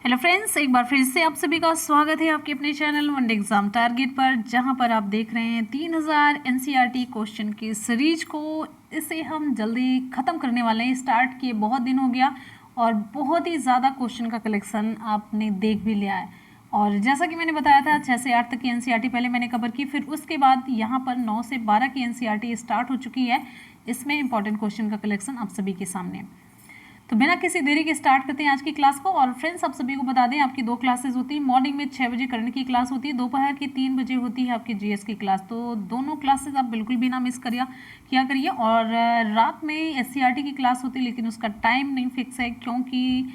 Hello friends, एक बार फिर से आप सभी का स्वागत है आपके अपने चैनल वनडे एग्जाम टारगेट पर, जहां पर आप देख रहे हैं 3000 एनसीईआरटी क्वेश्चन की सीरीज को। इसे हम जल्दी ख़त्म करने वाले हैं। स्टार्ट किए बहुत दिन हो गया और बहुत ही ज़्यादा क्वेश्चन का कलेक्शन आपने देख भी लिया है। और जैसा कि मैंने बताया था 6 से 8 तक की एनसीईआरटी पहले मैंने कवर की, फिर उसके बाद यहाँ पर 9 से 12 की एनसीईआरटी स्टार्ट हो चुकी है। इसमें इंपॉर्टेंट क्वेश्चन का कलेक्शन आप सभी के सामने। तो बिना किसी देरी के स्टार्ट करते हैं आज की क्लास को। और फ्रेंड्स, आप सभी को बता दें आपकी 2 क्लासेस होती हैं। मॉर्निंग में 6 बजे करंट की क्लास होती है, दोपहर की 3 बजे होती है आपकी जीएस की क्लास। तो दोनों क्लासेस आप बिल्कुल भी ना मिस किया करिए। और रात में एससीईआरटी की क्लास होती है, लेकिन उसका टाइम नहीं फिक्स है क्योंकि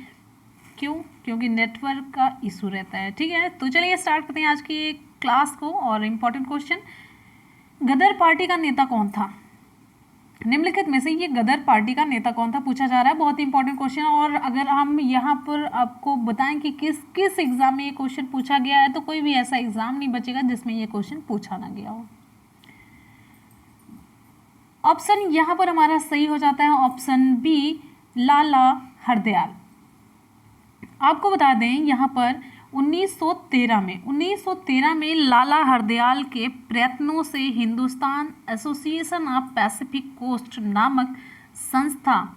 नेटवर्क का इशू रहता है। ठीक है, तो चलिए स्टार्ट करते हैं आज की क्लास को। और इम्पोर्टेंट क्वेश्चन, गदर पार्टी का नेता कौन था? निम्नलिखित में से ये गदर पार्टी का नेता कौन था पूछा जा रहा है। बहुत ही इंपॉर्टेंट क्वेश्चन। और अगर हम यहाँ पर आपको बताएं कि किस एग्जाम में ये क्वेश्चन पूछा गया है, तो कोई भी ऐसा एग्जाम नहीं बचेगा जिसमें ये क्वेश्चन पूछा ना गया हो। ऑप्शन यहाँ पर हमारा सही हो जाता है ऑप्शन बी, लाला हरदयाल। आपको बता दें यहाँ पर 1913 में लाला हरदयाल के प्रयत्नों से Hindustan Association of Pacific Coast नामक संस्था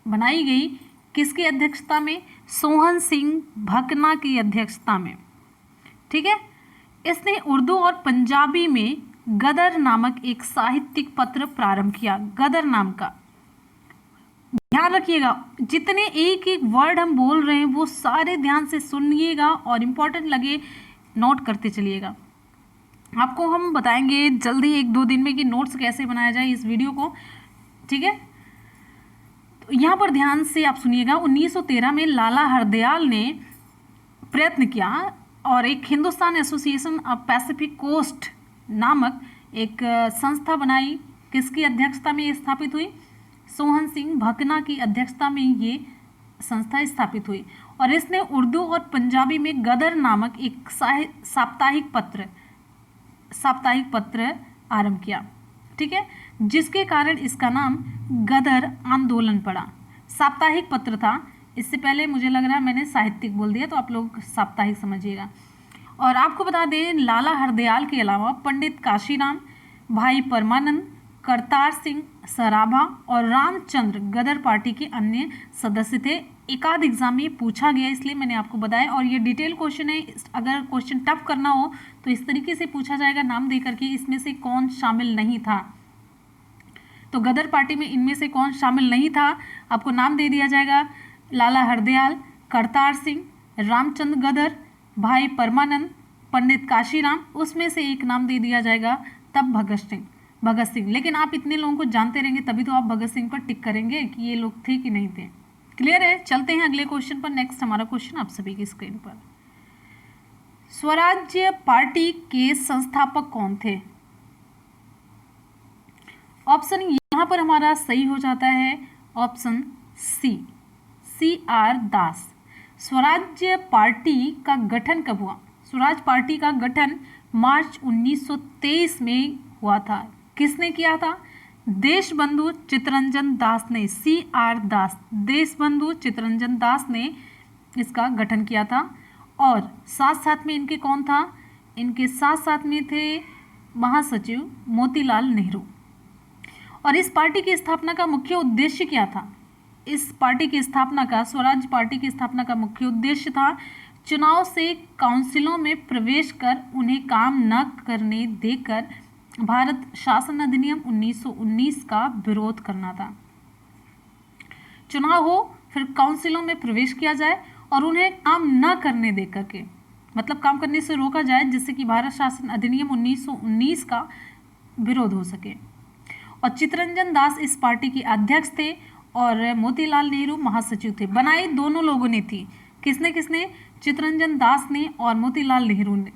बनाई गई। किसकी अध्यक्षता में? सोहन सिंह भकना की अध्यक्षता में। ठीक है, इसने उर्दू और पंजाबी में गदर नामक एक साहित्यिक पत्र प्रारंभ किया। गदर नाम का ध्यान रखिएगा, जितने एक एक वर्ड हम बोल रहे हैं वो सारे ध्यान से सुनिएगा और इम्पोर्टेंट लगे नोट करते चलिएगा। आपको हम बताएंगे जल्दी 1-2 दिन में कि नोट्स कैसे बनाया जाए इस वीडियो को। ठीक है, तो यहाँ पर ध्यान से आप सुनिएगा। 1913 में लाला हरदयाल ने प्रयत्न किया और एक Hindustan Association of Pacific Coast नामक एक संस्था बनाई। किसकी अध्यक्षता में ये स्थापित हुई? सोहन सिंह भकना की अध्यक्षता में ये संस्था स्थापित हुई। और इसने उर्दू और पंजाबी में गदर नामक एक साप्ताहिक पत्र आरंभ किया। ठीक है, जिसके कारण इसका नाम गदर आंदोलन पड़ा। साप्ताहिक पत्र था, इससे पहले मुझे लग रहा है मैंने साहित्यिक बोल दिया, तो आप लोग साप्ताहिक समझिएगा। और आपको बता दें लाला हरदयाल के अलावा पंडित काशीराम, भाई परमानंद, करतार सिंह सराभा और रामचंद्र गदर पार्टी के अन्य सदस्य थे। एक आध एग्जाम में पूछा गया, इसलिए मैंने आपको बताया। और ये डिटेल क्वेश्चन है, अगर क्वेश्चन टफ करना हो तो इस तरीके से पूछा जाएगा नाम दे करके इसमें से कौन शामिल नहीं था। तो गदर पार्टी में इनमें से कौन शामिल नहीं था, आपको नाम दे दिया जाएगा। लाला हरदयाल, करतार सिंह, रामचंद्र गदर, भाई परमानंद, पंडित काशीराम, उसमें से एक नाम दे दिया जाएगा तब भगत सिंह। लेकिन आप इतने लोगों को जानते रहेंगे तभी तो आप भगत सिंह पर टिक करेंगे कि ये लोग थे कि नहीं थे। क्लियर है? चलते हैं अगले क्वेश्चन पर। नेक्स्ट हमारा क्वेश्चन आप सभी की स्क्रीन पर, स्वराज्य पार्टी के संस्थापक कौन थे? ऑप्शन यहाँ पर हमारा सही हो जाता है ऑप्शन सी आर दास। स्वराज्य पार्टी का गठन कब हुआ? स्वराज पार्टी का गठन मार्च 1923 में हुआ था। किसने किया था? देशबंधु चित्तरंजन दास ने। CR दास, देशबंधु चित्तरंजन दास ने इसका गठन किया था। और साथ साथ में इनके कौन था? इनके साथ साथ में थे महासचिव मोतीलाल नेहरू। और इस पार्टी की स्थापना का मुख्य उद्देश्य क्या था? इस पार्टी की स्थापना का, स्वराज पार्टी की स्थापना का मुख्य उद्देश्य था चुनाव से काउंसिलों में प्रवेश कर उन्हें काम न करने देकर भारत शासन अधिनियम 1919 का विरोध करना था। चुनाव हो, फिर काउंसिलों में प्रवेश किया जाए और उन्हें काम न करने देकर के, मतलब काम करने से रोका जाए, जिससे कि भारत शासन अधिनियम 1919 का विरोध हो सके। और चित्तरंजन दास इस पार्टी के अध्यक्ष थे और मोतीलाल नेहरू महासचिव थे। बनाई दोनों लोगों ने थी। किसने? चित्तरंजन दास ने और मोतीलाल नेहरू ने।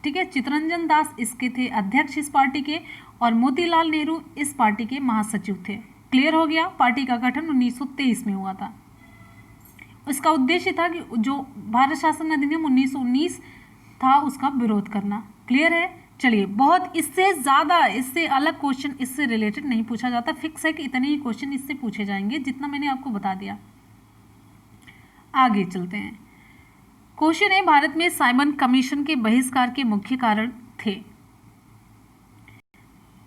ठीक है, चित्तरंजन दास इसके थे अध्यक्ष इस पार्टी के और मोतीलाल नेहरू इस पार्टी के महासचिव थे। क्लियर हो गया? पार्टी का गठन 1923 में हुआ था। इसका उद्देश्य था कि जो भारत शासन अधिनियम 1919 था उसका विरोध करना। क्लियर है? चलिए, बहुत इससे ज़्यादा, इससे अलग क्वेश्चन इससे रिलेटेड नहीं पूछा जाता। फिक्स है कि इतने ही क्वेश्चन इससे पूछे जाएंगे जितना मैंने आपको बता दिया। आगे चलते हैं। क्वेश्चन है, भारत में साइमन कमीशन के बहिष्कार के मुख्य कारण थे।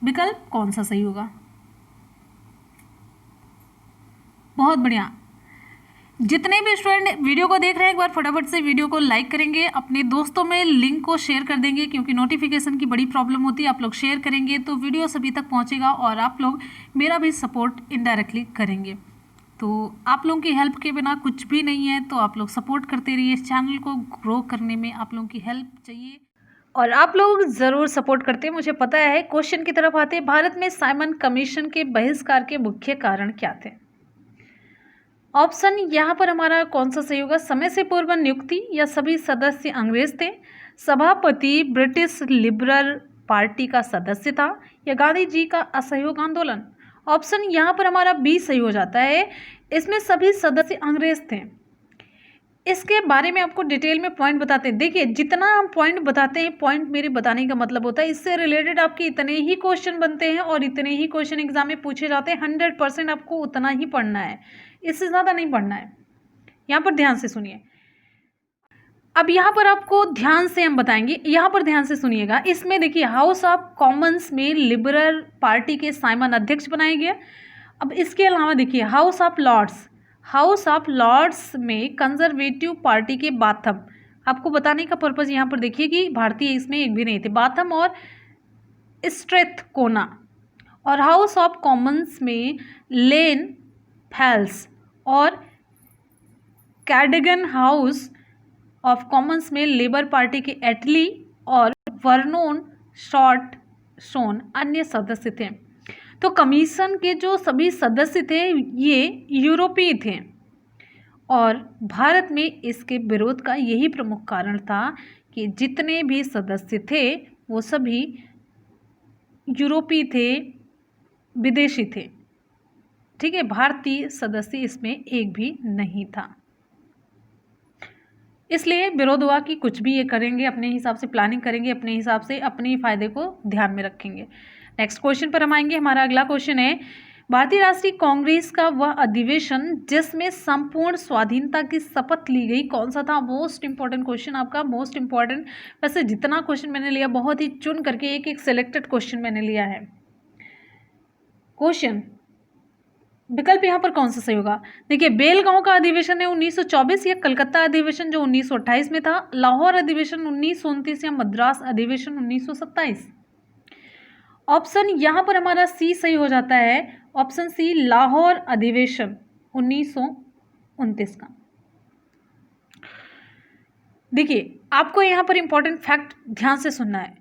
विकल्प कौन सा सही होगा? बहुत बढ़िया। जितने भी स्टूडेंट वीडियो को देख रहे हैं एक बार फटाफट से वीडियो को लाइक करेंगे, अपने दोस्तों में लिंक को शेयर कर देंगे, क्योंकि नोटिफिकेशन की बड़ी प्रॉब्लम होती है। आप लोग शेयर करेंगे तो वीडियो सभी तक पहुंचेगा और आप लोग मेरा भी सपोर्ट इनडायरेक्टली करेंगे। तो आप लोगों की हेल्प के बिना कुछ भी नहीं है, तो आप लोग सपोर्ट करते रहिए। इस चैनल को ग्रो करने में आप लोगों की हेल्प चाहिए और आप लोग ज़रूर सपोर्ट करते हैं, मुझे पता है। क्वेश्चन की तरफ आते हैं। भारत में साइमन कमीशन के बहिष्कार के मुख्य कारण क्या थे? ऑप्शन यहाँ पर हमारा कौन सा सही होगा? समय से पूर्व नियुक्ति, या सभी सदस्य अंग्रेज थे, सभापति ब्रिटिश लिबरल पार्टी का सदस्य था, या गांधी जी का असहयोग आंदोलन। ऑप्शन यहाँ पर हमारा बी सही हो जाता है। इसमें सभी सदस्य अंग्रेज थे। इसके बारे में आपको डिटेल में पॉइंट बताते हैं। देखिए, जितना हम पॉइंट बताते हैं, पॉइंट मेरे बताने का मतलब होता है इससे रिलेटेड आपके इतने ही क्वेश्चन बनते हैं और इतने ही क्वेश्चन एग्जाम में पूछे जाते हैं। 100% आपको उतना ही पढ़ना है, इससे ज़्यादा नहीं पढ़ना है। यहाँ पर ध्यान से सुनिए। अब यहाँ पर आपको ध्यान से हम बताएंगे, यहाँ पर ध्यान से सुनिएगा। इसमें देखिए, हाउस ऑफ कॉमन्स में लिबरल पार्टी के साइमन अध्यक्ष बनाए गए। अब इसके अलावा देखिए, हाउस ऑफ लॉर्ड्स में कंजर्वेटिव पार्टी के बाथम, आपको बताने का पर्पज़ यहाँ पर देखिए कि भारतीय इसमें एक भी नहीं थे, बाथम और स्ट्रेथकोना। और हाउस ऑफ कॉमन्स में लेन फेल्स और कैडगन। हाउस ऑफ कॉमन्स में लेबर पार्टी के एटली और वर्नोन शॉर्टसोन अन्य सदस्य थे। तो कमीशन के जो सभी सदस्य थे ये यूरोपीय थे और भारत में इसके विरोध का यही प्रमुख कारण था कि जितने भी सदस्य थे वो सभी यूरोपीय थे, विदेशी थे। ठीक है, भारतीय सदस्य इसमें एक भी नहीं था। इसलिए विरोध हुआ कि कुछ भी ये करेंगे, अपने हिसाब से प्लानिंग करेंगे, अपने हिसाब से अपने फायदे को ध्यान में रखेंगे। नेक्स्ट क्वेश्चन पर हम आएंगे। हमारा अगला क्वेश्चन है, भारतीय राष्ट्रीय कांग्रेस का वह अधिवेशन जिसमें संपूर्ण स्वाधीनता की शपथ ली गई कौन सा था? मोस्ट इंपॉर्टेंट क्वेश्चन आपका, मोस्ट इंपॉर्टेंट। वैसे जितना क्वेश्चन मैंने लिया बहुत ही चुन करके एक एक सिलेक्टेड क्वेश्चन मैंने लिया है। क्वेश्चन विकल्प यहाँ पर कौन सा सही होगा? देखिए, बेलगांव का अधिवेशन है 1924, या कलकत्ता अधिवेशन जो 1928 में था, लाहौर अधिवेशन 1929, या मद्रास अधिवेशन 1927। ऑप्शन यहाँ पर हमारा सी सही हो जाता है। ऑप्शन सी, लाहौर अधिवेशन 1929 का। देखिए, आपको यहाँ पर इंपॉर्टेंट फैक्ट ध्यान से सुनना है।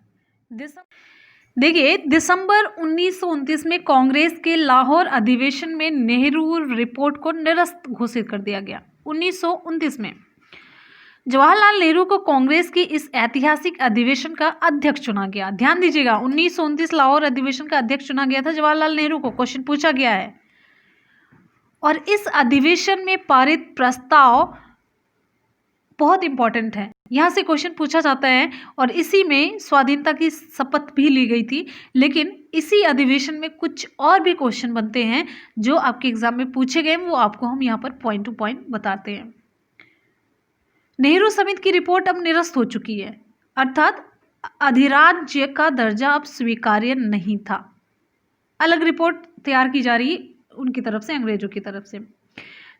देखिए, दिसंबर 1929 में कांग्रेस के लाहौर अधिवेशन में नेहरू रिपोर्ट को निरस्त घोषित कर दिया गया। 1929 में जवाहरलाल नेहरू को कांग्रेस की इस ऐतिहासिक अधिवेशन का अध्यक्ष चुना गया। ध्यान दीजिएगा, 1929 लाहौर अधिवेशन का अध्यक्ष चुना गया था जवाहरलाल नेहरू को। क्वेश्चन पूछा गया है और इस अधिवेशन में पारित प्रस्ताव बहुत इंपॉर्टेंट है, यहाँ से क्वेश्चन पूछा जाता है। और इसी में स्वाधीनता की शपथ भी ली गई थी। लेकिन इसी अधिवेशन में कुछ और भी क्वेश्चन बनते हैं जो आपके एग्जाम में पूछे गए, वो आपको हम यहाँ पर पॉइंट टू पॉइंट बताते हैं। नेहरू समिति की रिपोर्ट अब निरस्त हो चुकी है, अर्थात अधिराज्य का दर्जा अब स्वीकार्य नहीं था। अलग रिपोर्ट तैयार की जा रही उनकी तरफ से, अंग्रेजों की तरफ से।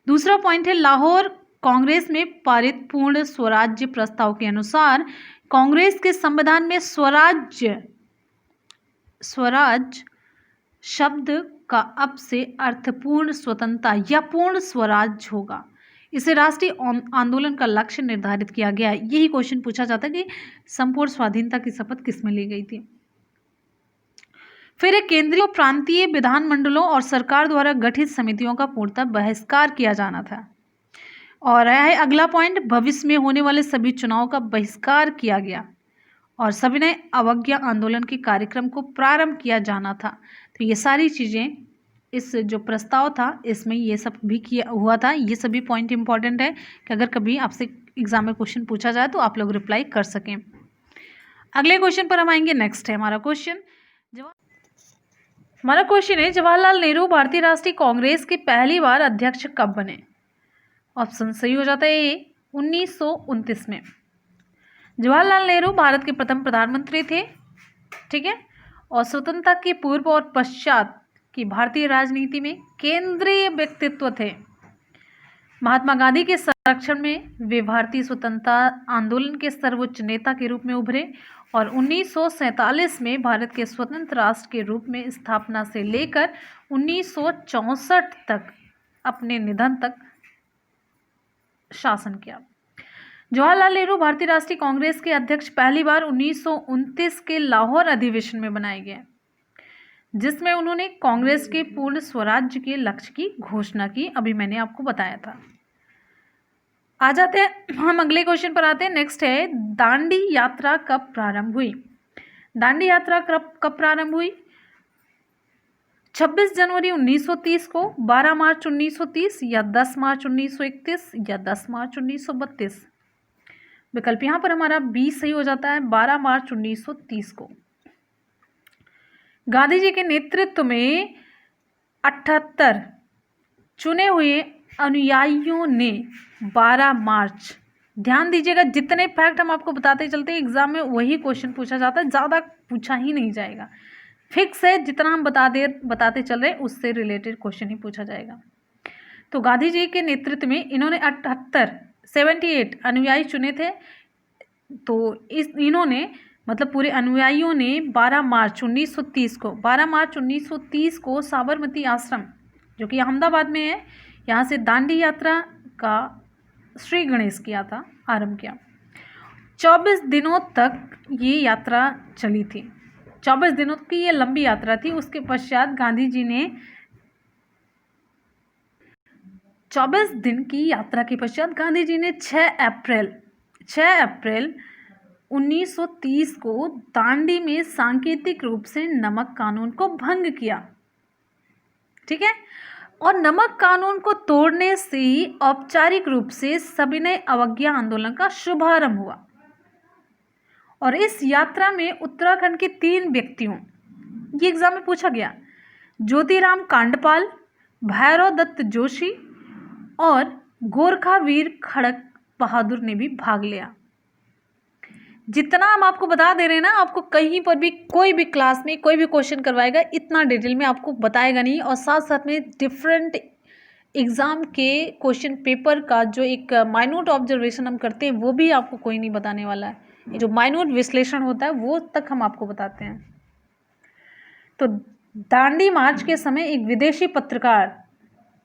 दूसरा पॉइंट है, लाहौर कांग्रेस में पारित पूर्ण स्वराज्य प्रस्ताव के अनुसार कांग्रेस के संविधान में स्वराज शब्द का अब से अर्थ पूर्ण स्वतंत्रता या पूर्ण स्वराज होगा। इसे राष्ट्रीय आंदोलन का लक्ष्य निर्धारित किया गया है। यही क्वेश्चन पूछा जाता है कि संपूर्ण स्वाधीनता की शपथ किसमें ली गई थी। फिर एक केंद्रीय और प्रांतीय विधानमंडलों और सरकार द्वारा गठित समितियों का पूर्णतः बहिष्कार किया जाना था। और है अगला पॉइंट, भविष्य में होने वाले सभी चुनाव का बहिष्कार किया गया और सविनय अवज्ञा आंदोलन के कार्यक्रम को प्रारंभ किया जाना था। तो ये सारी चीज़ें, इस जो प्रस्ताव था इसमें ये सब भी किया हुआ था। ये सभी पॉइंट इंपॉर्टेंट है कि अगर कभी आपसे एग्जाम में क्वेश्चन पूछा जाए तो आप लोग रिप्लाई कर सकें। अगले क्वेश्चन पर हम आएंगे। नेक्स्ट है हमारा क्वेश्चन है, जवाहरलाल नेहरू भारतीय राष्ट्रीय कांग्रेस के पहली बार अध्यक्ष कब बने? ऑप्शन सही हो जाता है ए 1929 में। जवाहरलाल नेहरू भारत के प्रथम प्रधानमंत्री थे, ठीक है, और स्वतंत्रता के पूर्व और पश्चात की भारतीय राजनीति में केंद्रीय व्यक्तित्व थे। महात्मा गांधी के संरक्षण में वे भारतीय स्वतंत्रता आंदोलन के सर्वोच्च नेता के रूप में उभरे और 1947 में भारत के स्वतंत्र राष्ट्र के रूप में स्थापना से लेकर 1964 तक अपने निधन तक शासन किया। जवाहरलाल नेहरू भारतीय राष्ट्रीय कांग्रेस के अध्यक्ष पहली बार 1929 के लाहौर अधिवेशन में बनाए गए, जिसमें उन्होंने कांग्रेस के पूर्ण स्वराज्य के लक्ष्य की घोषणा की। अभी मैंने आपको बताया था। आ जाते हैं हम अगले क्वेश्चन पर आते हैं। नेक्स्ट है, दांडी यात्रा कब प्रारंभ हुई? दांडी यात्रा कब प्रारंभ हुई? 26 जनवरी 1930 को, 12 मार्च 1930 या 10 मार्च 1931 या 10 मार्च 1932। विकल्प यहाँ पर हमारा बी सही हो जाता है, 12 मार्च 1930 को। गांधी जी के नेतृत्व में 78 चुने हुए अनुयायियों ने 12 मार्च, ध्यान दीजिएगा, जितने फैक्ट हम आपको बताते चलते हैं एग्जाम में वही क्वेश्चन पूछा जाता है, ज़्यादा पूछा ही नहीं जाएगा। फिक्स है, जितना हम बताते चल रहे हैं उससे रिलेटेड क्वेश्चन ही पूछा जाएगा। तो गांधी जी के नेतृत्व में इन्होंने 78 अनुयायी चुने थे। तो इन्होंने मतलब पूरे अनुयायियों ने 12 मार्च 1930 को साबरमती आश्रम, जो कि अहमदाबाद में है, यहाँ से दांडी यात्रा का श्री गणेश की यात्रा आरंभ किया। 24 दिनों तक ये यात्रा चली थी। 24 दिनों की ये लंबी यात्रा थी। उसके पश्चात गांधी जी ने 24 दिन की यात्रा के पश्चात गांधी जी ने 6 अप्रैल 1930 को दांडी में सांकेतिक रूप से नमक कानून को भंग किया, ठीक है, और नमक कानून को तोड़ने से औपचारिक रूप से सविनय अवज्ञा आंदोलन का शुभारंभ हुआ। और इस यात्रा में उत्तराखंड के 3 व्यक्तियों, ये एग्जाम में पूछा गया, ज्योतिराम कांडपाल, भैरव दत्त जोशी और गोरखा वीर खड़क बहादुर ने भी भाग लिया। जितना हम आपको बता दे रहे हैं ना, आपको कहीं पर भी कोई भी क्लास में कोई भी क्वेश्चन करवाएगा इतना डिटेल में आपको बताएगा नहीं। और साथ साथ में डिफरेंट एग्ज़ाम के क्वेश्चन पेपर का जो एक माइन्यूट ऑब्जर्वेशन हम करते हैं वो भी आपको कोई नहीं बताने वाला है। ये जो माइन्यूट विश्लेषण होता है वो तक हम आपको बताते हैं। तो दांडी मार्च के समय एक विदेशी पत्रकार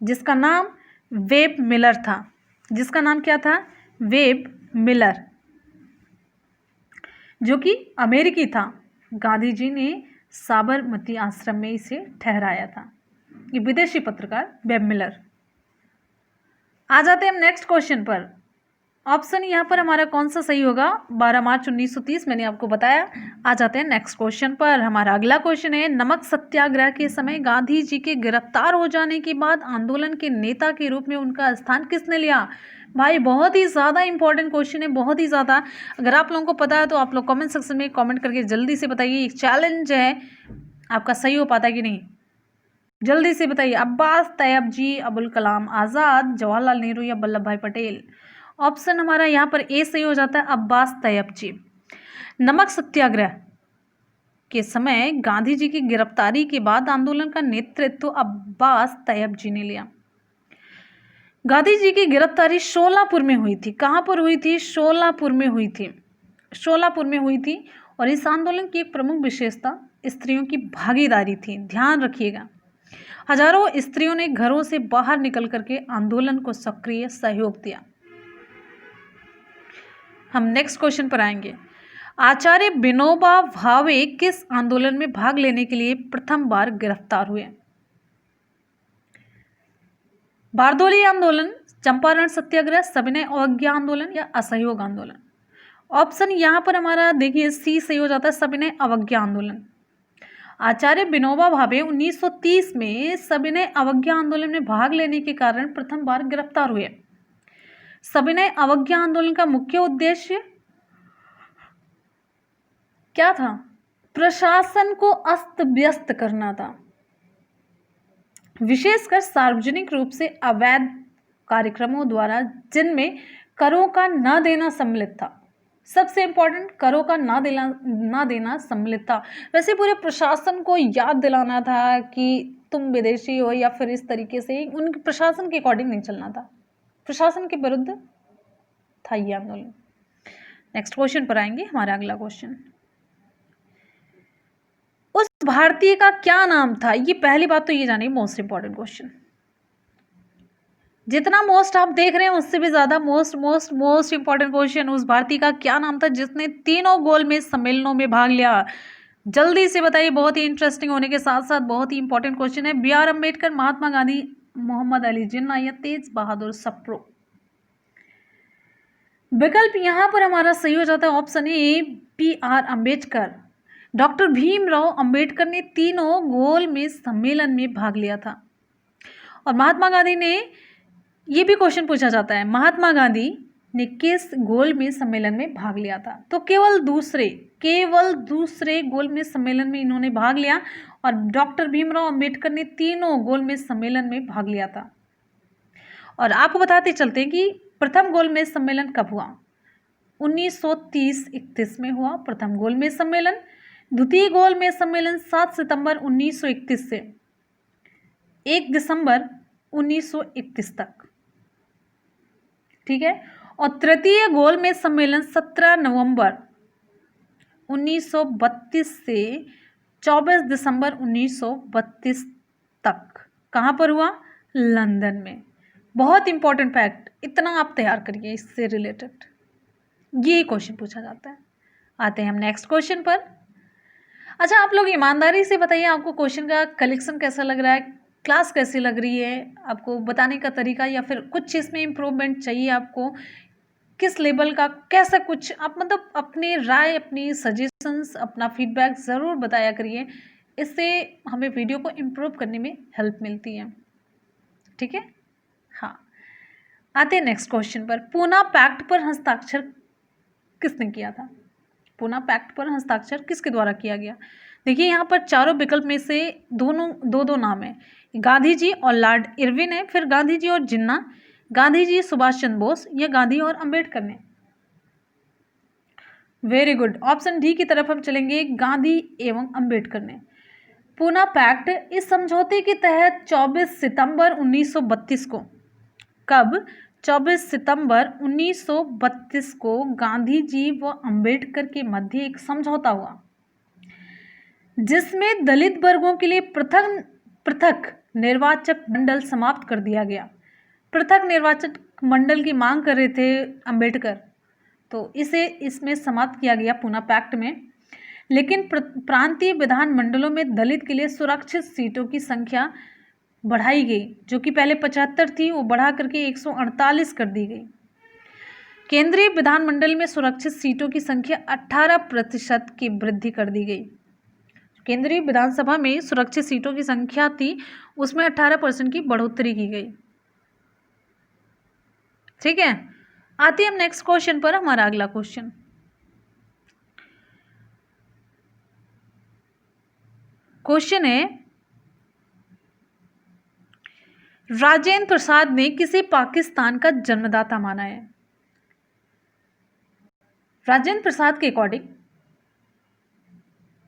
जिसका नाम वेब मिलर था, जिसका नाम क्या था? वेब मिलर, जो कि अमेरिकी था, गांधी जी ने साबरमती आश्रम में इसे ठहराया था। ये विदेशी पत्रकार वेब मिलर। आ जाते हैं हम नेक्स्ट क्वेश्चन पर। ऑप्शन यहाँ पर हमारा कौन सा सही होगा? 12 मार्च 1930 मैंने आपको बताया। आ जाते हैं नेक्स्ट क्वेश्चन पर। हमारा अगला क्वेश्चन है, नमक सत्याग्रह के समय गांधी जी के गिरफ्तार हो जाने के बाद आंदोलन के नेता के रूप में उनका स्थान किसने लिया? भाई बहुत ही ज़्यादा इंपॉर्टेंट क्वेश्चन है, बहुत ही ज़्यादा। अगर आप लोगों को पता है तो आप लोग कमेंट सेक्शन में कमेंट करके जल्दी से बताइए। एक चैलेंज है, आपका सही हो पाता है कि नहीं, जल्दी से बताइए। अब्बास तैयब जी, अबुल कलाम आज़ाद, जवाहरलाल नेहरू या वल्लभ भाई पटेल? ऑप्शन हमारा यहाँ पर ए सही हो जाता है, अब्बास तैयब जी। नमक सत्याग्रह के समय गांधी जी की गिरफ्तारी के बाद आंदोलन का नेतृत्व अब्बास तैयब जी ने लिया। गांधी जी की गिरफ्तारी शोलापुर में हुई थी। कहाँ पर हुई थी? शोलापुर में हुई थी, शोलापुर में हुई थी। और इस आंदोलन की एक प्रमुख विशेषता स्त्रियों की भागीदारी थी। ध्यान रखिएगा, हजारों स्त्रियों ने घरों से बाहर निकल करके आंदोलन को सक्रिय सहयोग दिया। हम नेक्स्ट क्वेश्चन पर आएंगे। आचार्य विनोबा भावे किस आंदोलन में भाग लेने के लिए प्रथम बार गिरफ्तार हुए? बारदोली आंदोलन, चंपारण सत्याग्रह, सविनय अवज्ञा आंदोलन या असहयोग आंदोलन? ऑप्शन यहाँ पर हमारा देखिए सी सही हो जाता है, सविनय अवज्ञा आंदोलन। आचार्य विनोबा भावे 1930 में सविनय अवज्ञा आंदोलन में भाग लेने के कारण प्रथम बार गिरफ्तार हुए। सविनय अवज्ञा आंदोलन का मुख्य उद्देश्य क्या था? प्रशासन को अस्त व्यस्त करना था, विशेषकर सार्वजनिक रूप से अवैध कार्यक्रमों द्वारा, जिनमें करों का ना देना सम्मिलित था। सबसे इंपॉर्टेंट, करों का ना देना सम्मिलित था। वैसे पूरे प्रशासन को याद दिलाना था कि तुम विदेशी हो, या फिर इस तरीके से उनके प्रशासन के अकॉर्डिंग नहीं चलना था, प्रशासन के विरुद्ध था ये आंदोलन। नेक्स्ट क्वेश्चन पर आएंगे। हमारा अगला क्वेश्चन, उस भारतीय का क्या नाम था? ये पहली बात तो ये जानिए, मोस्ट इंपॉर्टेंट क्वेश्चन, जितना मोस्ट आप देख रहे हैं उससे भी ज्यादा मोस्ट इंपॉर्टेंट क्वेश्चन, उस भारतीय का क्या नाम था जिसने तीनों गोलमेज सम्मेलनों में भाग लिया? जल्दी से बताइए, बहुत ही इंटरेस्टिंग होने के साथ साथ बहुत ही इंपॉर्टेंट क्वेश्चन है। बी आर अम्बेडकर, महात्मा गांधी, मोहम्मद अली जिन्ना या तेज बहादुर सप्रू? विकल्प यहां पर हमारा सही हो जाता है option A, B R Ambedkar. Doctor Bhimrao Ambedkar ने तीनों गोलमेज सम्मेलन में भाग लिया था। और महात्मा गांधी ने, ये भी क्वेश्चन पूछा जाता है, महात्मा गांधी ने किस गोलमेज सम्मेलन में भाग लिया था? तो केवल दूसरे गोलमेज सम्मेलन में इन्होंने भाग लिया, और डॉक्टर भीमराव अंबेडकर ने तीनों गोलमेज सम्मेलन में भाग लिया था। और आपको बताते चलते हैं कि प्रथम गोलमेज सम्मेलन कब हुआ? 1930-31 में हुआ प्रथम गोलमेज सम्मेलन। द्वितीय गोलमेज सम्मेलन 7 सितंबर 1931 से 1 दिसंबर 1931 तक, ठीक है। और तृतीय गोलमेज सम्मेलन 17 नवंबर 1932 से 24 दिसंबर 1932 तक कहाँ पर हुआ? लंदन में। बहुत इंपॉर्टेंट फैक्ट, इतना आप तैयार करिए इससे रिलेटेड, ये क्वेश्चन पूछा जाता है। आते हैं हम नेक्स्ट क्वेश्चन पर। अच्छा, आप लोग ईमानदारी से बताइए, आपको क्वेश्चन का कलेक्शन कैसा लग रहा है, क्लास कैसी लग रही है, आपको बताने का तरीका, या फिर कुछ इसमें इम्प्रूवमेंट चाहिए आपको, किस लेवल का, कैसा कुछ आप मतलब अपनी राय, अपनी सजेशंस, अपना फीडबैक ज़रूर बताया करिए, इससे हमें वीडियो को इम्प्रूव करने में हेल्प मिलती है, ठीक है। हाँ, आते हैं नेक्स्ट क्वेश्चन पर। पूना पैक्ट पर हस्ताक्षर किसने किया था? पूना पैक्ट पर हस्ताक्षर किसके द्वारा किया गया? देखिए, यहाँ पर चारों विकल्प में से दो नाम है, गांधी जी और लॉर्ड इरविन है, फिर गांधी जी और जिन्ना, गांधी जी सुभाष चंद्र बोस, या गांधी और अंबेडकर ने। वेरी गुड, ऑप्शन डी की तरफ हम चलेंगे, गांधी एवं अंबेडकर ने। पूना पैक्ट इस समझौते के तहत 24 सितंबर 1932 को, कब? 24 सितंबर 1932 को गांधी जी व अंबेडकर के मध्य एक समझौता हुआ, जिसमें दलित वर्गों के लिए पृथक निर्वाचक मंडल समाप्त कर दिया गया। पृथक निर्वाचक मंडल की मांग कर रहे थे अंबेडकर, तो इसमें समाप्त किया गया पूना पैक्ट में। लेकिन प्रांतीय विधान मंडलों में दलित के लिए सुरक्षित सीटों की संख्या बढ़ाई गई, जो कि पहले 75 थी, वो बढ़ा करके 148 कर दी गई। केंद्रीय विधानमंडल में सुरक्षित सीटों की संख्या 18% की वृद्धि कर दी गई। केंद्रीय विधानसभा में सुरक्षित सीटों की संख्या थी, उसमें 18% की बढ़ोतरी की गई, ठीक है। आते हैं हम नेक्स्ट क्वेश्चन पर। हमारा अगला क्वेश्चन है, राजेंद्र प्रसाद ने किसे पाकिस्तान का जन्मदाता माना है? राजेंद्र प्रसाद के अकॉर्डिंग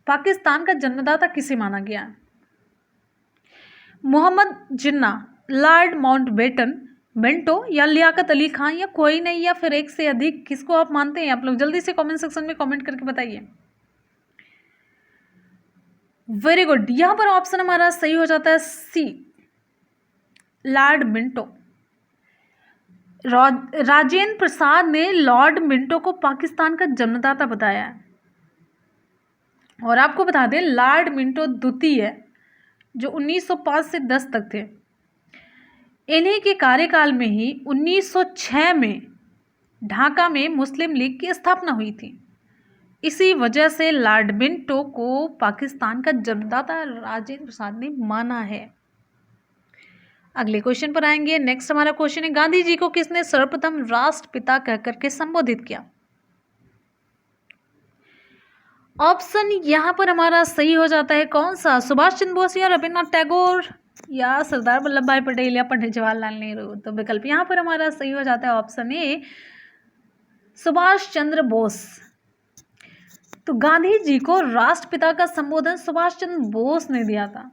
पाकिस्तान का जन्मदाता किसे माना गया? मोहम्मद जिन्ना, लॉर्ड माउंटबेटन, बेंटो, या लियाकत अली खान, या कोई नहीं, या फिर एक से अधिक? किसको आप मानते हैं? आप लोग जल्दी से कमेंट सेक्शन में कमेंट करके बताइए। वेरी गुड, यहां पर ऑप्शन हमारा सही हो जाता है सी, लॉर्ड मिंटो। राजेंद्र प्रसाद ने लॉर्ड मिंटो को पाकिस्तान का जन्मदाता बताया है। और आपको बता दें, लॉर्ड मिंटो द्वितीय, जो 1905 से 10 तक थे, इन्हीं के कार्यकाल में ही 1906 में ढाका में मुस्लिम लीग की स्थापना हुई थी। इसी वजह से लॉर्ड मिंटो को पाकिस्तान का जन्मदाता राजेंद्र प्रसाद ने माना है। अगले क्वेश्चन पर आएंगे। नेक्स्ट हमारा क्वेश्चन है, गांधी जी को किसने सर्वप्रथम राष्ट्रपिता कहकर के संबोधित किया? ऑप्शन यहां पर हमारा सही हो जाता है कौन सा? सुभाष चंद्र बोस, या रविन्द्रनाथ टैगोर, या सरदार वल्लभ भाई पटेल, या पंडित जवाहरलाल नेहरू। तो विकल्प यहां पर हमारा सही हो जाता है ऑप्शन ए, सुभाष चंद्र बोस। तो गांधी जी को राष्ट्रपिता का संबोधन सुभाष चंद्र बोस ने दिया था।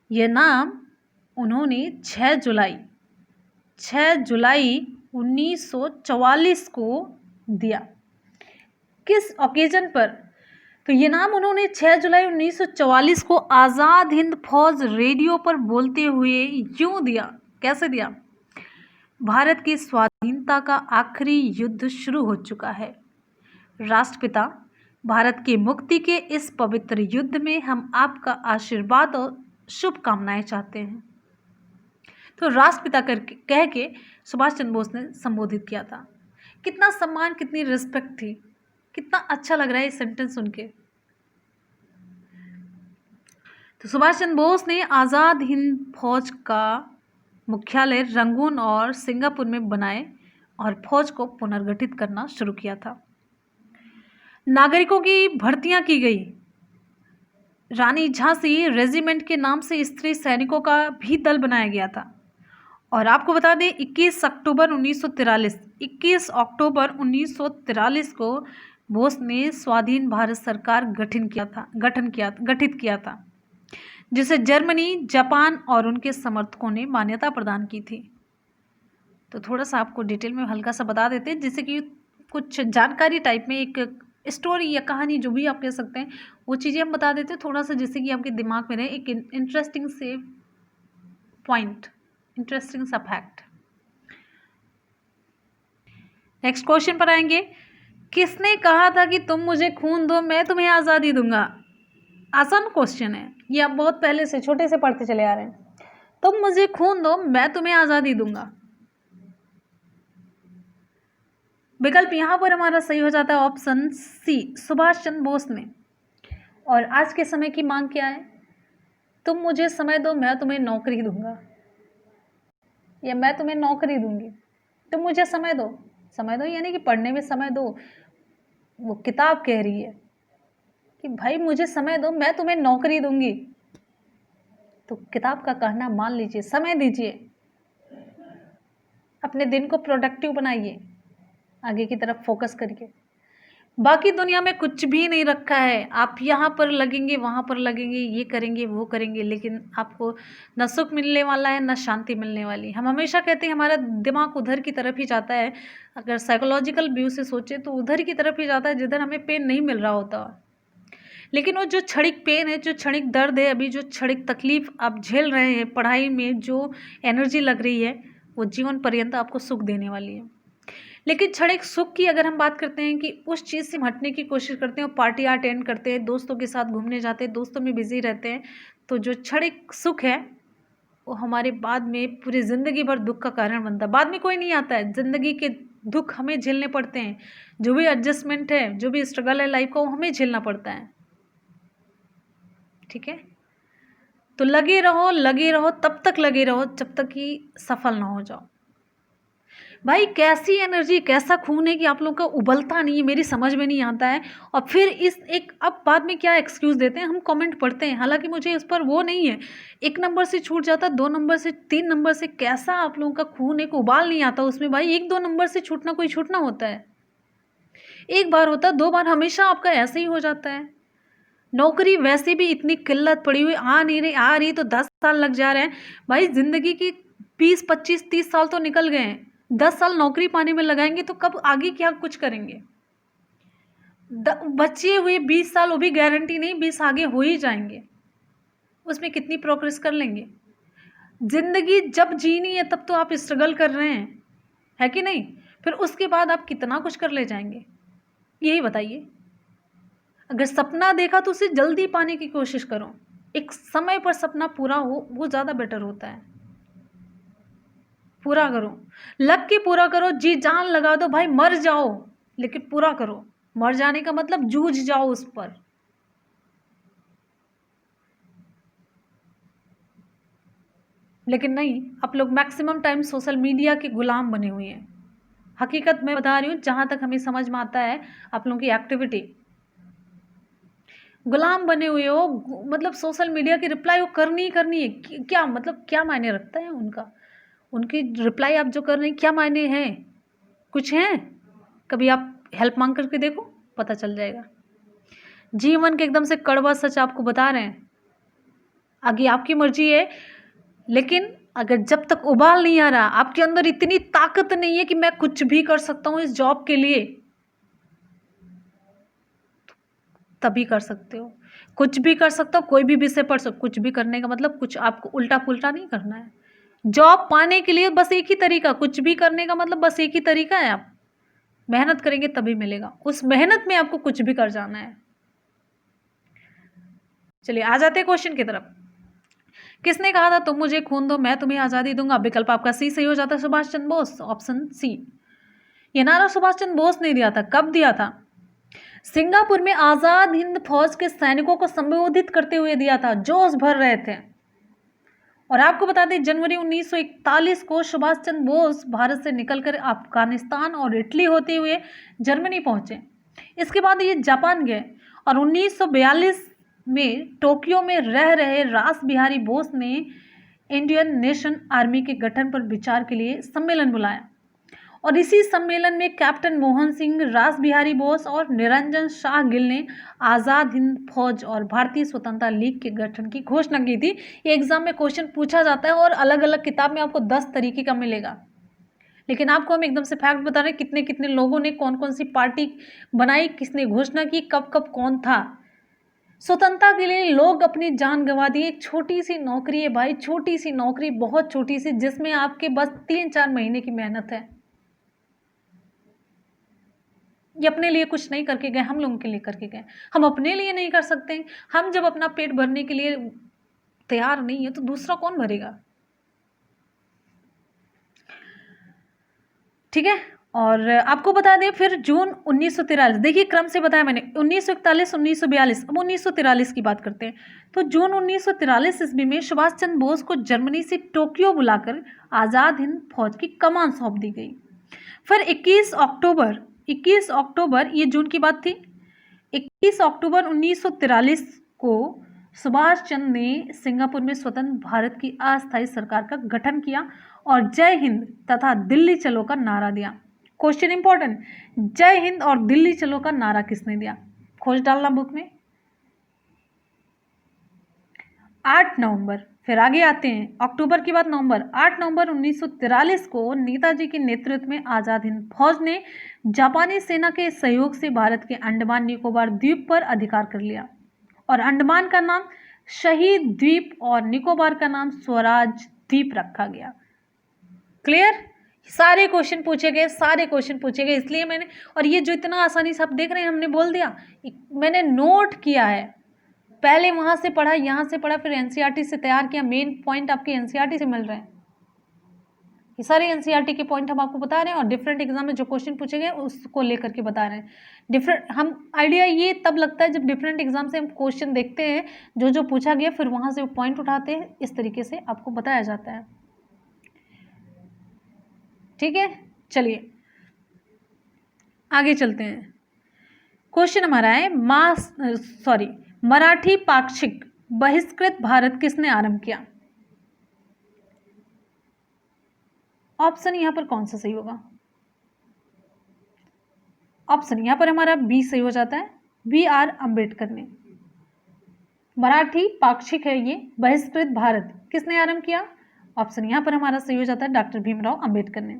यह नाम उन्होंने 6 जुलाई 1944 को दिया। किस ओकेजन पर? तो ये नाम उन्होंने 6 जुलाई 1944 को आज़ाद हिंद फौज रेडियो पर बोलते हुए यूं दिया। कैसे दिया? भारत की स्वाधीनता का आखिरी युद्ध शुरू हो चुका है। राष्ट्रपिता, भारत की मुक्ति के इस पवित्र युद्ध में हम आपका आशीर्वाद और शुभकामनाएं चाहते हैं। तो राष्ट्रपिता करके कह के सुभाष चंद्र बोस ने संबोधित किया था। कितना सम्मान, कितनी रिस्पेक्ट थी, कितना अच्छा लग रहा है ये सेंटेंस सुन के। तो सुभाष चंद्र बोस ने आज़ाद हिंद फौज का मुख्यालय रंगून और सिंगापुर में बनाए और फौज को पुनर्गठित करना शुरू किया था। नागरिकों की भर्तियां की गई। रानी झांसी रेजिमेंट के नाम से स्त्री सैनिकों का भी दल बनाया गया था। और आपको बता दें 21 अक्टूबर 1943 को बोस ने स्वाधीन भारत सरकार गठित किया था, जिसे जर्मनी, जापान और उनके समर्थकों ने मान्यता प्रदान की थी। तो थोड़ा सा आपको डिटेल में हल्का सा बता देते हैं, जिससे कि कुछ जानकारी टाइप में एक स्टोरी या कहानी जो भी आप कह सकते हैं वो चीज़ें हम बता देते हैं थोड़ा सा, जिससे कि आपके दिमाग में रहे एक इंटरेस्टिंग से पॉइंट, इंटरेस्टिंग सा फैक्ट। नेक्स्ट क्वेश्चन पर आएंगे। किसने कहा था कि तुम मुझे खून दो मैं तुम्हें आज़ादी दूंगा? आसान क्वेश्चन है, ये आप बहुत पहले से छोटे से पढ़ते चले आ रहे हैं। तुम मुझे खून दो मैं तुम्हें आज़ादी दूंगा। विकल्प यहाँ पर हमारा सही हो जाता है ऑप्शन सी, सुभाष चंद्र बोस ने। और आज के समय की मांग क्या है? तुम मुझे समय दो मैं तुम्हें नौकरी दूंगा, या मैं तुम्हें नौकरी दूंगी। तुम मुझे समय दो यानी कि पढ़ने में समय दो। वो किताब कह रही है कि भाई मुझे समय दो मैं तुम्हें नौकरी दूंगी। तो किताब का कहना मान लीजिए, समय दीजिए, अपने दिन को प्रोडक्टिव बनाइए, आगे की तरफ फोकस करिए। बाकी दुनिया में कुछ भी नहीं रखा है। आप यहाँ पर लगेंगे, वहाँ पर लगेंगे, ये करेंगे, वो करेंगे, लेकिन आपको न सुख मिलने वाला है न शांति मिलने वाली। हम हमेशा कहते हैं हमारा दिमाग उधर की तरफ ही जाता है, अगर साइकोलॉजिकल व्यू से सोचे तो उधर की तरफ ही जाता है जिधर हमें पेन नहीं मिल रहा होता। लेकिन वो जो क्षणिक पेन है, जो क्षणिक दर्द है, अभी जो क्षणिक तकलीफ आप झेल रहे हैं, पढ़ाई में जो एनर्जी लग रही है, वो जीवन पर्यंत आपको सुख देने वाली है। लेकिन क्षणिक सुख की अगर हम बात करते हैं कि उस चीज़ से हटने की कोशिश करते हैं, पार्टी अटेंड करते हैं, दोस्तों के साथ घूमने जाते हैं, दोस्तों में बिजी रहते हैं, तो जो क्षणिक सुख है वो हमारे बाद में पूरी ज़िंदगी भर दुख का कारण बनता है। बाद में कोई नहीं आता है, ज़िंदगी के दुख हमें झेलने पड़ते हैं। जो भी एडजस्टमेंट है, जो भी स्ट्रगल है लाइफ का, वो हमें झेलना पड़ता है। ठीक है, तो लगे रहो, तब तक लगे रहो जब तक कि सफल ना हो जाओ। भाई कैसी एनर्जी, कैसा खून है कि आप लोग का उबलता नहीं है, मेरी समझ में नहीं आता है। और फिर इस एक अब बाद में क्या एक्सक्यूज़ देते हैं, हम कमेंट पढ़ते हैं, हालांकि मुझे इस पर वो नहीं है। 1 नंबर से छूट जाता, 2 नंबर से, 3 नंबर से, कैसा आप लोगों का खून है कि उबाल नहीं आता उसमें। भाई 1-2 नंबर से छूटना कोई छूटना होता है? एक बार होता है, 2 बार, हमेशा आपका ऐसे ही हो जाता है। नौकरी वैसे भी इतनी किल्लत पड़ी हुई, आ रही तो 10 साल लग जा रहे हैं। भाई ज़िंदगी की 20, 25, 30 साल तो निकल गए हैं। 10 साल नौकरी पाने में लगाएंगे तो कब आगे क्या कुछ करेंगे? बचे हुए 20 साल, वो भी गारंटी नहीं 20 आगे हो ही जाएंगे, उसमें कितनी प्रोग्रेस कर लेंगे? ज़िंदगी जब जीनी है तब तो आप स्ट्रगल कर रहे हैं, है कि नहीं? फिर उसके बाद आप कितना कुछ कर ले जाएंगे, यही बताइए। अगर सपना देखा तो उसे जल्दी पाने की कोशिश करो। एक समय पर सपना पूरा हो वो ज़्यादा बेटर होता है। पूरा करो, लग के पूरा करो, जी जान लगा दो, भाई मर जाओ लेकिन पूरा करो। मर जाने का मतलब जूझ जाओ उस पर। लेकिन नहीं, आप लोग मैक्सिमम टाइम सोशल मीडिया के गुलाम बने हुए हैं। हकीकत मैं बता रही हूँ, जहाँ तक हमें समझ में आता है आप लोगों की एक्टिविटी, गुलाम बने हुए हो। मतलब सोशल मीडिया की रिप्लाई वो करनी ही करनी है। क्या मतलब, क्या मायने रखता है उनका? उनकी रिप्लाई आप जो कर रहे हैं क्या मायने हैं? कुछ हैं? कभी आप हेल्प मांग करके देखो, पता चल जाएगा। जीवन के एकदम से कड़वा सच आपको बता रहे हैं, आगे आपकी मर्जी है, लेकिन अगर जब तक उबाल नहीं आ रहा, आपके अंदर इतनी ताकत नहीं है कि मैं कुछ भी कर सकता हूं इस जॉब के लिए, तभी कर सकते हो। कुछ भी कर सकता हो, कोई भी विषय पढ़ सकते, कुछ भी करने का मतलब कुछ आपको उल्टा पुल्टा नहीं करना है। जॉब पाने के लिए बस एक ही तरीका, कुछ भी करने का मतलब बस एक ही तरीका है, आप मेहनत करेंगे तभी मिलेगा। उस मेहनत में आपको कुछ भी कर जाना है। चलिए आ जाते हैं क्वेश्चन की तरफ। किसने कहा था तुम मुझे खून दो मैं तुम्हें आजादी दूंगा? विकल्प आपका सी सही हो जाता है, सुभाष चंद्र बोस, ऑप्शन सी। ये नारा सुभाष चंद्र बोस ने दिया था। कब दिया था? सिंगापुर में आजाद हिंद फौज के सैनिकों को संबोधित करते हुए दिया था, जोश भर रहे थे। और आपको बता दें जनवरी 1941 को सुभाष चंद्र बोस भारत से निकलकर अफगानिस्तान और इटली होते हुए जर्मनी पहुंचे। इसके बाद ये जापान गए और 1942 में टोक्यो में रह रहे रास बिहारी बोस ने इंडियन नेशन आर्मी के गठन पर विचार के लिए सम्मेलन बुलाया। और इसी सम्मेलन में कैप्टन मोहन सिंह, रास बिहारी बोस और निरंजन शाह गिल ने आज़ाद हिंद फौज और भारतीय स्वतंत्रता लीग के गठन की घोषणा की थी। ये एग्जाम में क्वेश्चन पूछा जाता है और अलग अलग किताब में आपको 10 तरीके का मिलेगा, लेकिन आपको हम एकदम से फैक्ट बता रहे हैं कितने कितने लोगों ने कौन कौन सी पार्टी बनाई, किसने घोषणा की, कब कब कौन था। स्वतंत्रता के लिए लोग अपनी जान गंवा दिए। एक छोटी सी नौकरी है भाई, छोटी सी नौकरी, बहुत छोटी सी, जिसमें आपके बस 3-4 महीने की मेहनत है। ये अपने लिए कुछ नहीं करके गए, हम लोगों के लिए करके गए। हम अपने लिए नहीं कर सकते? हम जब अपना पेट भरने के लिए तैयार नहीं है तो दूसरा कौन भरेगा? ठीक है। और आपको बता दें फिर जून 1943, देखिए क्रम से बताया मैंने, 1941, 1942, अब 1943 की बात करते हैं। तो जून 1943 ईस्वी में सुभाष चंद्र बोस को जर्मनी से टोक्यो बुलाकर आज़ाद हिंद फौज की कमान सौंप दी गई। फिर 21 अक्टूबर, ये जून की बात थी, 21 अक्टूबर 1943 को सुभाष चंद्र ने सिंगापुर में स्वतंत्र भारत की अस्थायी सरकार का गठन किया और जय हिंद तथा दिल्ली चलो का नारा दिया। क्वेश्चन इंपॉर्टेंट, जय हिंद और दिल्ली चलो का नारा किसने दिया? खोज डालना बुक में। 8 नवंबर, फिर आगे आते हैं, अक्टूबर के बाद नवंबर। 8 नवंबर 1943 को नेताजी के नेतृत्व में आज़ाद हिंद फौज ने जापानी सेना के सहयोग से भारत के अंडमान निकोबार द्वीप पर अधिकार कर लिया और अंडमान का नाम शहीद द्वीप और निकोबार का नाम स्वराज द्वीप रखा गया। क्लियर? सारे क्वेश्चन पूछे गए, इसलिए मैंने, और ये जो इतना आसानी से आप देख रहे हैं हमने बोल दिया, मैंने नोट किया है, पहले वहां से पढ़ा, यहाँ से पढ़ा, फिर एनसीईआरटी से तैयार किया। मेन पॉइंट आपके एनसीईआरटी से मिल रहे हैं, ये सारे एनसीईआरटी के पॉइंट हम आपको बता रहे हैं और डिफरेंट एग्जाम में जो क्वेश्चन पूछे गए उसको लेकर के बता रहे हैं। डिफरेंट हम आइडिया ये तब लगता है जब डिफरेंट एग्जाम से हम क्वेश्चन देखते हैं, जो जो पूछा गया, फिर वहां से वो पॉइंट उठाते हैं, इस तरीके से आपको बताया जाता है। ठीक है, चलिए आगे चलते हैं। क्वेश्चन हमारा है मराठी पाक्षिक बहिष्कृत भारत किसने आरंभ किया? ऑप्शन यहां पर कौन सा सही होगा? ऑप्शन यहां पर हमारा बी सही हो जाता है, BR अम्बेडकर ने। मराठी पाक्षिक है ये, बहिष्कृत भारत किसने आरंभ किया? ऑप्शन यहां पर हमारा सही हो जाता है, डॉक्टर भीमराव अंबेडकर ने।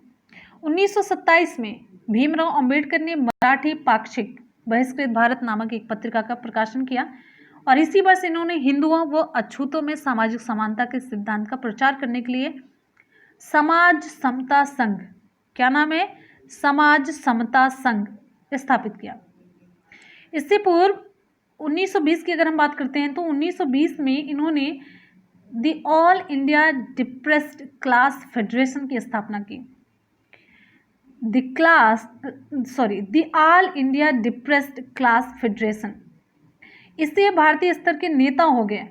1927 में भीमराव अंबेडकर ने मराठी पाक्षिक बहिष्कृत भारत नामक एक पत्रिका का प्रकाशन किया और इसी वर्ष इन्होंने हिंदुओं व अछूतों में सामाजिक समानता के सिद्धांत का प्रचार करने के लिए समाज समता संघ, क्या नाम है? समाज समता संघ स्थापित किया। इससे पूर्व 1920 की अगर हम बात करते हैं तो 1920 में इन्होंने the all India depressed class federation की स्थापना की। The all India depressed class federation, इससे भारतीय स्तर के नेता हो गए।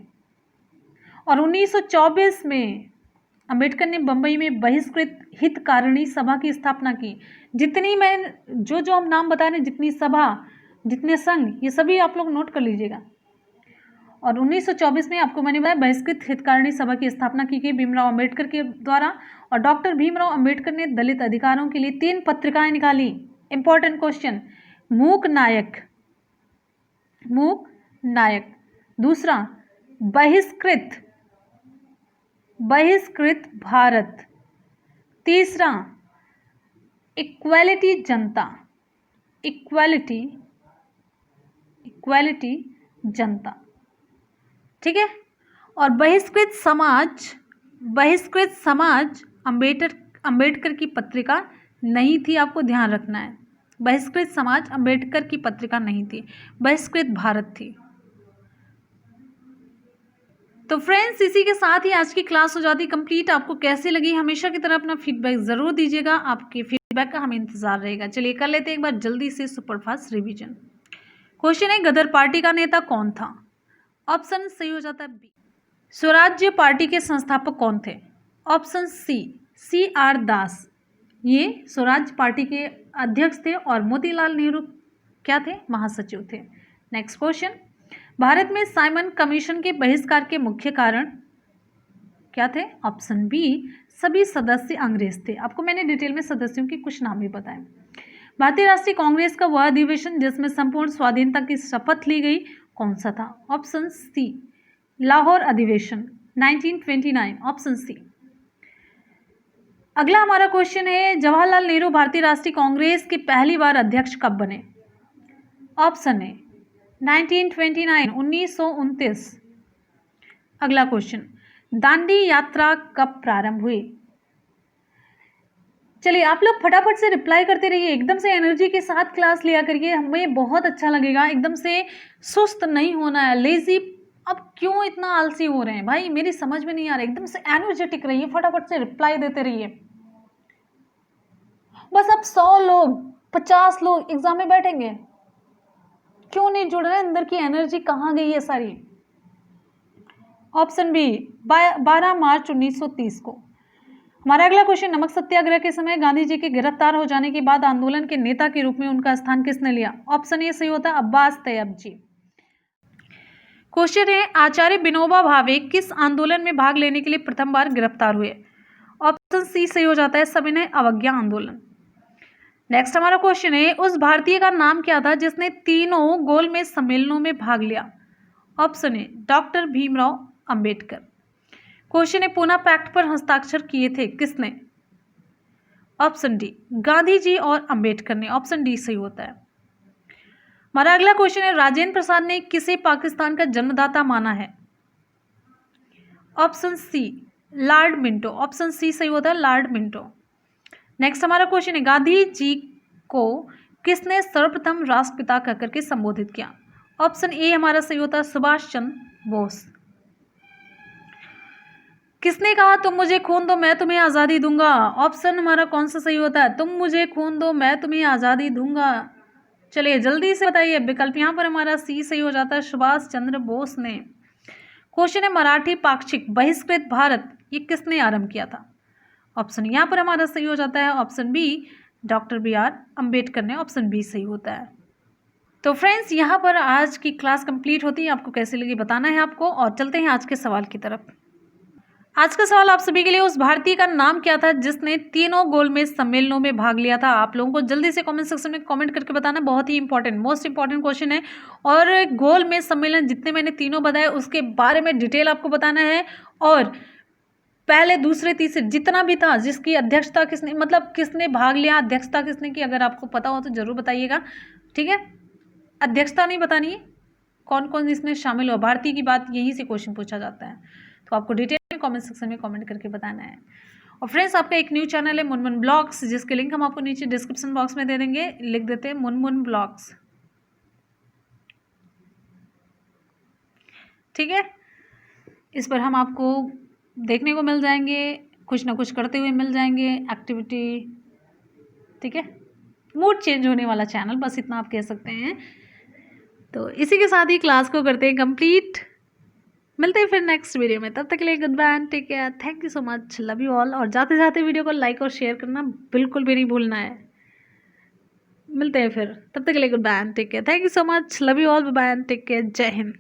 और 1924 में अंबेडकर ने बंबई में बहिष्कृत हितकारिणी सभा की स्थापना की। जितनी मैं जो हम नाम बता रहे हैं, जितनी सभा, जितने संघ, ये सभी आप लोग नोट कर लीजिएगा। और 1924 में आपको मैंने बताया बहिष्कृत हितकारिणी सभा की स्थापना की गई भीमराव अंबेडकर के द्वारा। और डॉक्टर भीमराव अंबेडकर ने दलित अधिकारों के लिए 3 पत्रिकाएं निकाली। इंपॉर्टेंट क्वेश्चन, मूक नायक, मूक नायक। दूसरा, बहिष्कृत, बहिष्कृत भारत। तीसरा, इक्वालिटी जनता, इक्वालिटी, इक्वालिटी जनता। ठीक है। और बहिष्कृत समाज, बहिष्कृत समाज अंबेडकर की पत्रिका नहीं थी, आपको ध्यान रखना है। बहिष्कृत समाज अंबेडकर की पत्रिका नहीं थी, बहिष्कृत भारत थी। तो फ्रेंड्स, इसी के साथ ही आज की क्लास हो जाती कंप्लीट। आपको कैसी लगी, हमेशा की तरह अपना फीडबैक जरूर दीजिएगा, आपके फीडबैक का हमें इंतजार रहेगा। चलिए कर लेते हैं एक बार जल्दी से सुपरफास्ट रिवीजन। क्वेश्चन है, गदर पार्टी का नेता कौन था? ऑप्शन सही हो जाता है बी। स्वराज्य पार्टी के संस्थापक कौन थे? ऑप्शन सी, CR दास। ये स्वराज्य पार्टी के अध्यक्ष थे और मोतीलाल नेहरू क्या थे? महासचिव थे। नेक्स्ट क्वेश्चन, भारत में साइमन कमीशन के बहिष्कार के मुख्य कारण क्या थे? ऑप्शन बी, सभी सदस्य अंग्रेज थे। आपको मैंने डिटेल में सदस्यों के कुछ नाम भी बताए। भारतीय राष्ट्रीय कांग्रेस का वह अधिवेशन जिसमें संपूर्ण स्वाधीनता की शपथ ली गई कौन सा था? ऑप्शन सी, लाहौर अधिवेशन 1929, ऑप्शन सी। अगला हमारा क्वेश्चन है, जवाहरलाल नेहरू भारतीय राष्ट्रीय कांग्रेस के पहली बार अध्यक्ष कब बने? Option A 1929, 1929। अगला क्वेश्चन, दांडी यात्रा कब प्रारंभ हुई? चलिए आप लोग फटाफट से रिप्लाई करते रहिए, एकदम से एनर्जी के साथ क्लास लिया करिए, हमें बहुत अच्छा लगेगा। एकदम से सुस्त नहीं होना है, लेजी। अब क्यों इतना आलसी हो रहे हैं भाई, मेरी समझ में नहीं आ रहा। एकदम से एनर्जेटिक रहिए, फटाफट से रिप्लाई देते रहिए। बस अब 100 लोग 50 लोग एग्जाम में बैठेंगे, क्यों नहीं जुड़ रहे? अंदर की एनर्जी कहाँ गई है सारी? ऑप्शन बी, 12 मार्च 1930 को। हमारा अगला क्वेश्चन, नमक सत्याग्रह के समय गांधी जी के गिरफ्तार हो जाने के बाद आंदोलन के नेता के रूप में उनका स्थान किसने लिया? ऑप्शन ए सही होता है अब्बास तैयब जी। क्वेश्चन है, आचार्य विनोबा भावे किस आंदोलन में भाग लेने के लिए प्रथम बार गिरफ्तार हुए? ऑप्शन सी सही हो जाता है सविनय अवज्ञा आंदोलन। नेक्स्ट हमारा क्वेश्चन है, उस भारतीय का नाम क्या था जिसने तीनों गोलमेज सम्मेलनों में भाग लिया? Option A doctor Bhimrao Ambedkar. Question है, पूना पैक्ट पर हस्ताक्षर किए थे किसने? ऑप्शन डी गांधी जी और अंबेडकर ने, ऑप्शन डी सही होता है। हमारा अगला क्वेश्चन है, राजेंद्र प्रसाद ने किसे पाकिस्तान का जन्मदाता माना है? Option C Lord Minto, option C सही होता है लॉर्ड मिंटो। नेक्स्ट हमारा क्वेश्चन है, गांधी जी को किसने सर्वप्रथम राष्ट्रपिता कहकर के संबोधित किया? ऑप्शन ए हमारा सही होता है सुभाष चंद्र बोस। किसने कहा तुम मुझे खून दो मैं तुम्हें आज़ादी दूंगा? ऑप्शन हमारा कौन सा सही होता है? तुम मुझे खून दो मैं तुम्हें आज़ादी दूंगा। चलिए जल्दी से बताइए विकल्प। यहाँ पर हमारा सी सही हो जाता है सुभाष चंद्र बोस ने। क्वेश्चन है, मराठी पाक्षिक बहिष्कृत भारत ये किसने आरंभ किया था? ऑप्शन यहाँ पर हमारा सही हो जाता है option B doctor BR Ambedkar ने, ऑप्शन बी सही होता है। तो फ्रेंड्स यहाँ पर आज की क्लास कंप्लीट होती है, आपको कैसी लगी बताना है आपको। और चलते हैं आज के सवाल की तरफ। आज का सवाल आप सभी के लिए, उस भारतीय का नाम क्या था जिसने तीनों गोलमेज सम्मेलनों में भाग लिया था? आप लोगों को जल्दी से कमेंट सेक्शन में कमेंट करके बताना, बहुत ही इंपॉर्टेंट मोस्ट इंपॉर्टेंट क्वेश्चन है। और गोलमेज सम्मेलन जितने मैंने तीनों बताए उसके बारे में डिटेल आपको बताना है। और पहले दूसरे तीसरे जितना भी था, जिसकी अध्यक्षता किसने, मतलब किसने भाग लिया, अध्यक्षता किसने की, अगर आपको पता हो तो जरूर बताइएगा। ठीक है, अध्यक्षता नहीं बतानी है, कौन कौन इसमें शामिल हुआ, भारतीय की बात यहीं से क्वेश्चन पूछा जाता है। तो आपको डिटेल में कमेंट सेक्शन में कमेंट करके बताना है। और फ्रेंड्स आपका एक न्यू चैनल है मुनमुन ब्लॉग्स, जिसके लिंक हम आपको नीचे डिस्क्रिप्शन बॉक्स में दे देंगे, लिख देते हैं मुनमुन ब्लॉग्स। ठीक है, इस पर हम आपको देखने को मिल जाएंगे, कुछ ना कुछ करते हुए मिल जाएंगे, एक्टिविटी। ठीक है, मूड चेंज होने वाला चैनल, बस इतना आप कह सकते हैं। तो इसी के साथ ही क्लास को करते हैं कंप्लीट। मिलते हैं फिर नेक्स्ट वीडियो में, तब तक के लिए goodbye and take care, thank you so much, love you all. और जाते जाते वीडियो को लाइक और शेयर करना बिल्कुल भी नहीं भूलना है। मिलते हैं फिर, तब तक के लिए goodbye and take care, thank you so much, love you all, bye and take care, Jai Hind.